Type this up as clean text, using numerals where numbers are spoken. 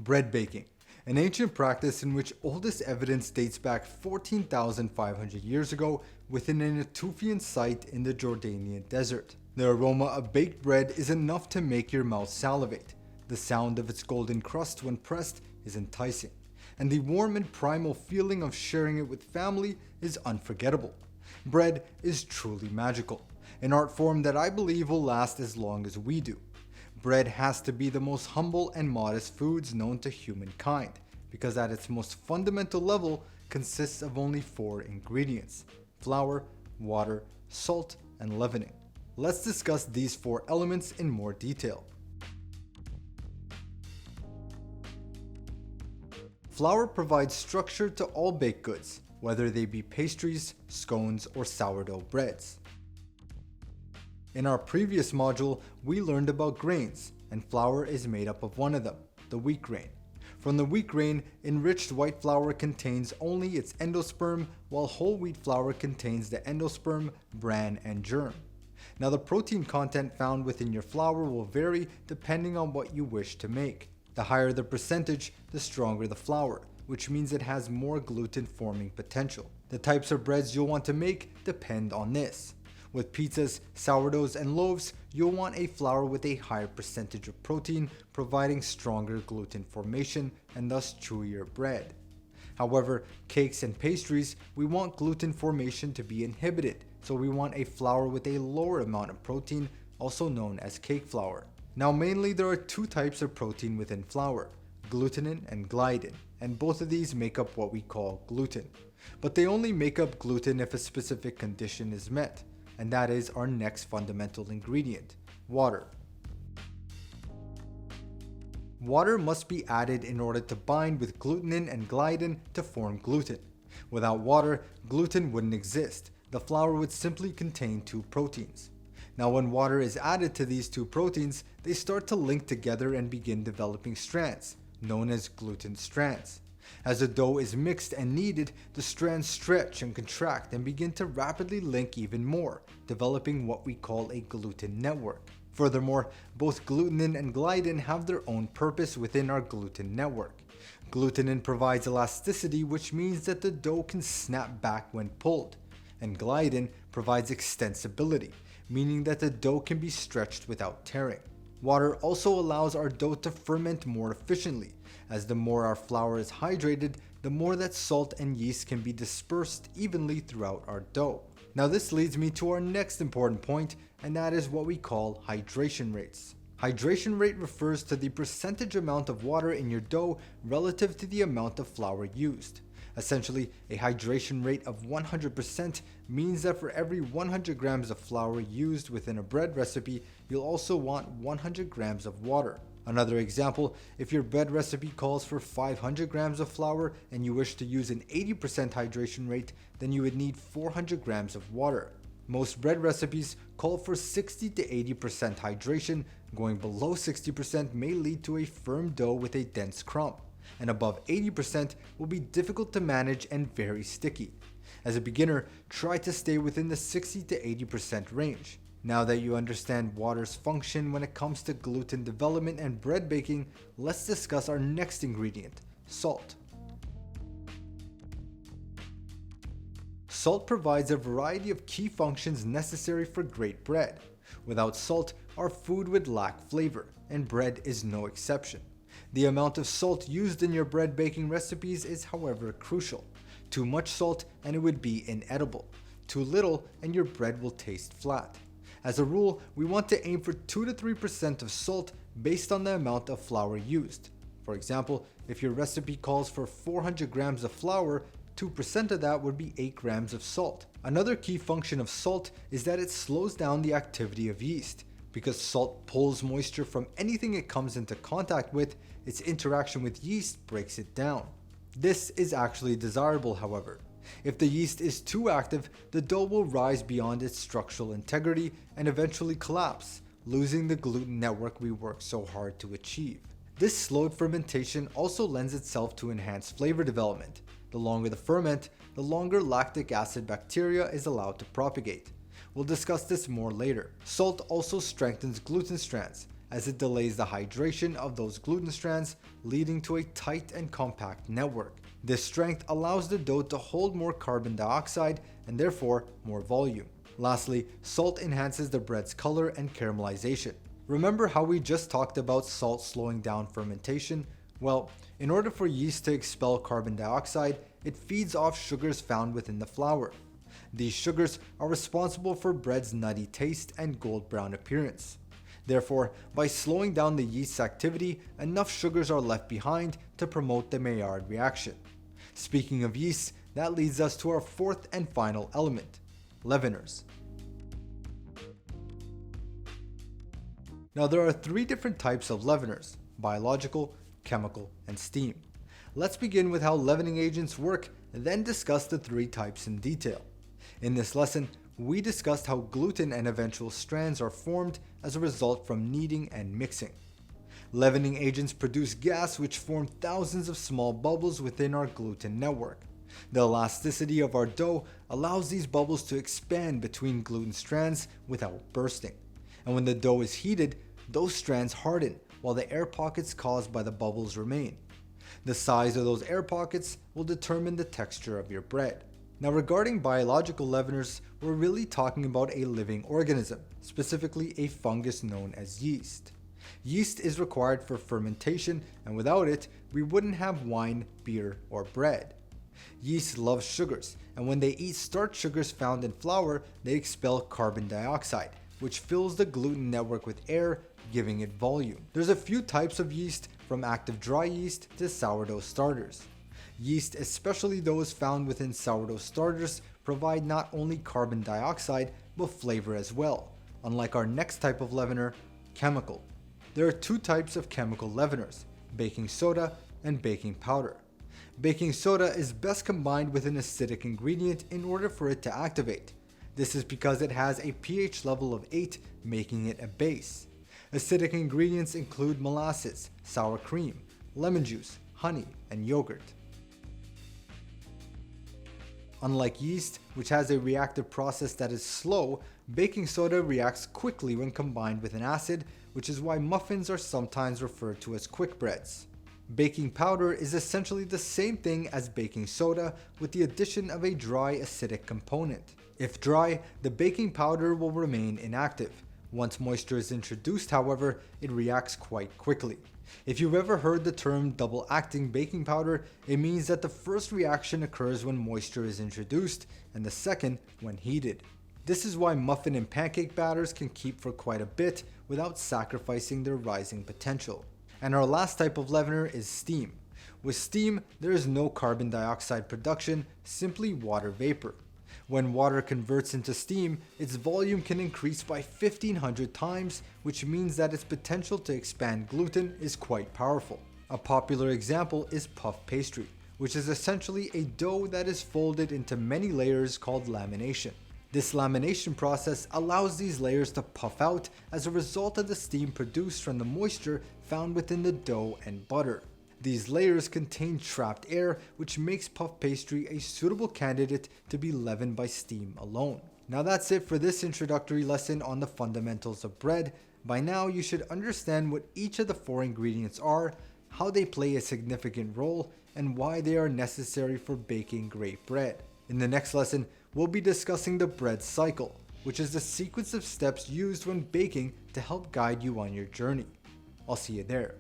Bread baking, an ancient practice in which oldest evidence dates back 14,500 years ago within a Natufian site in the Jordanian desert. The aroma of baked bread is enough to make your mouth salivate. The sound of its golden crust when pressed is enticing, and the warm and primal feeling of sharing it with family is unforgettable. Bread is truly magical, an art form that I believe will last as long as we do. Bread has to be the most humble and modest foods known to humankind, because at its most fundamental level consists of only 4 ingredients: flour, water, salt, and leavening. Let's discuss these 4 elements in more detail. Flour provides structure to all baked goods, whether they be pastries, scones, or sourdough breads. In our previous module, we learned about grains, and flour is made up of one of them, the wheat grain. From the wheat grain, enriched white flour contains only its endosperm, while whole wheat flour contains the endosperm, bran, and germ. Now, the protein content found within your flour will vary depending on what you wish to make. The higher the percentage, the stronger the flour, which means it has more gluten forming potential. The types of breads you'll want to make depend on this. With pizzas, sourdoughs, and loaves, you'll want a flour with a higher percentage of protein, providing stronger gluten formation and thus chewier bread. However, cakes and pastries, we want gluten formation to be inhibited, so we want a flour with a lower amount of protein, also known as cake flour. Now, mainly there are 2 types of protein within flour, glutenin and gliadin, and both of these make up what we call gluten. But they only make up gluten if a specific condition is met, and that is our next fundamental ingredient, water. Water must be added in order to bind with glutenin and gliadin to form gluten. Without water, gluten wouldn't exist. The flour would simply contain 2 proteins. Now, when water is added to these 2 proteins, they start to link together and begin developing strands, known as gluten strands. As the dough is mixed and kneaded, the strands stretch and contract and begin to rapidly link even more, developing what we call a gluten network. Furthermore, both glutenin and gliadin have their own purpose within our gluten network. Glutenin provides elasticity, which means that the dough can snap back when pulled, and gliadin provides extensibility, meaning that the dough can be stretched without tearing. Water also allows our dough to ferment more efficiently, as the more our flour is hydrated, the more that salt and yeast can be dispersed evenly throughout our dough. Now, this leads me to our next important point, and that is what we call hydration rates. Hydration rate refers to the percentage amount of water in your dough relative to the amount of flour used. Essentially, a hydration rate of 100% means that for every 100 grams of flour used within a bread recipe, you'll also want 100 grams of water. Another example, if your bread recipe calls for 500 grams of flour and you wish to use an 80% hydration rate, then you would need 400 grams of water. Most bread recipes call for 60 to 80% hydration. Going below 60% may lead to a firm dough with a dense crumb, and above 80% will be difficult to manage and very sticky. As a beginner, try to stay within the 60 to 80% range. Now that you understand water's function when it comes to gluten development and bread baking, let's discuss our next ingredient, salt. Salt provides a variety of key functions necessary for great bread. Without salt, our food would lack flavor, and bread is no exception. The amount of salt used in your bread baking recipes is, however, crucial. Too much salt and it would be inedible. Too little and your bread will taste flat. As a rule, we want to aim for 2 to 3% of salt based on the amount of flour used. For example, if your recipe calls for 400 grams of flour, 2% of that would be 8 grams of salt. Another key function of salt is that it slows down the activity of yeast. Because salt pulls moisture from anything it comes into contact with, its interaction with yeast breaks it down. This is actually desirable, however. If the yeast is too active, the dough will rise beyond its structural integrity and eventually collapse, losing the gluten network we worked so hard to achieve. This slowed fermentation also lends itself to enhanced flavor development. The longer the ferment, the longer lactic acid bacteria is allowed to propagate. We'll discuss this more later. Salt also strengthens gluten strands, as it delays the hydration of those gluten strands, leading to a tight and compact network. This strength allows the dough to hold more carbon dioxide and therefore more volume. Lastly, salt enhances the bread's color and caramelization. Remember how we just talked about salt slowing down fermentation? Well, in order for yeast to expel carbon dioxide, it feeds off sugars found within the flour. These sugars are responsible for bread's nutty taste and gold brown appearance. Therefore, by slowing down the yeast's activity, enough sugars are left behind to promote the Maillard reaction. Speaking of yeast, that leads us to our fourth and final element, leaveners. Now there are three different types of leaveners: biological, chemical, and steam. Let's begin with how leavening agents work and then discuss the three types in detail. In this lesson, we discussed how gluten and eventual strands are formed as a result from kneading and mixing. Leavening agents produce gas which form thousands of small bubbles within our gluten network. The elasticity of our dough allows these bubbles to expand between gluten strands without bursting. And when the dough is heated, those strands harden while the air pockets caused by the bubbles remain. The size of those air pockets will determine the texture of your bread. Now regarding biological leaveners, we're really talking about a living organism, specifically a fungus known as yeast. Yeast is required for fermentation, and without it, we wouldn't have wine, beer, or bread. Yeast loves sugars, and when they eat starch sugars found in flour, they expel carbon dioxide, which fills the gluten network with air, giving it volume. There's a few types of yeast, from active dry yeast to sourdough starters. Yeast, especially those found within sourdough starters, provide not only carbon dioxide, but flavor as well, unlike our next type of leavener, chemical. There are two types of chemical leaveners, baking soda and baking powder. Baking soda is best combined with an acidic ingredient in order for it to activate. This is because it has a pH level of 8, making it a base. Acidic ingredients include molasses, sour cream, lemon juice, honey, and yogurt. Unlike yeast, which has a reactive process that is slow, baking soda reacts quickly when combined with an acid, which is why muffins are sometimes referred to as quick breads. Baking powder is essentially the same thing as baking soda with the addition of a dry acidic component. If dry, the baking powder will remain inactive. Once moisture is introduced, however, it reacts quite quickly. If you've ever heard the term double-acting baking powder, it means that the first reaction occurs when moisture is introduced and the second when heated. This is why muffin and pancake batters can keep for quite a bit without sacrificing their rising potential. And our last type of leavener is steam. With steam, there is no carbon dioxide production, simply water vapor. When water converts into steam, its volume can increase by 1500 times, which means that its potential to expand gluten is quite powerful. A popular example is puff pastry, which is essentially a dough that is folded into many layers called lamination. This lamination process allows these layers to puff out as a result of the steam produced from the moisture found within the dough and butter. These layers contain trapped air, which makes puff pastry a suitable candidate to be leavened by steam alone. Now that's it for this introductory lesson on the fundamentals of bread. By now you should understand what each of the four ingredients are, how they play a significant role, and why they are necessary for baking great bread. In the next lesson, we'll be discussing the bread cycle, which is the sequence of steps used when baking to help guide you on your journey. I'll see you there.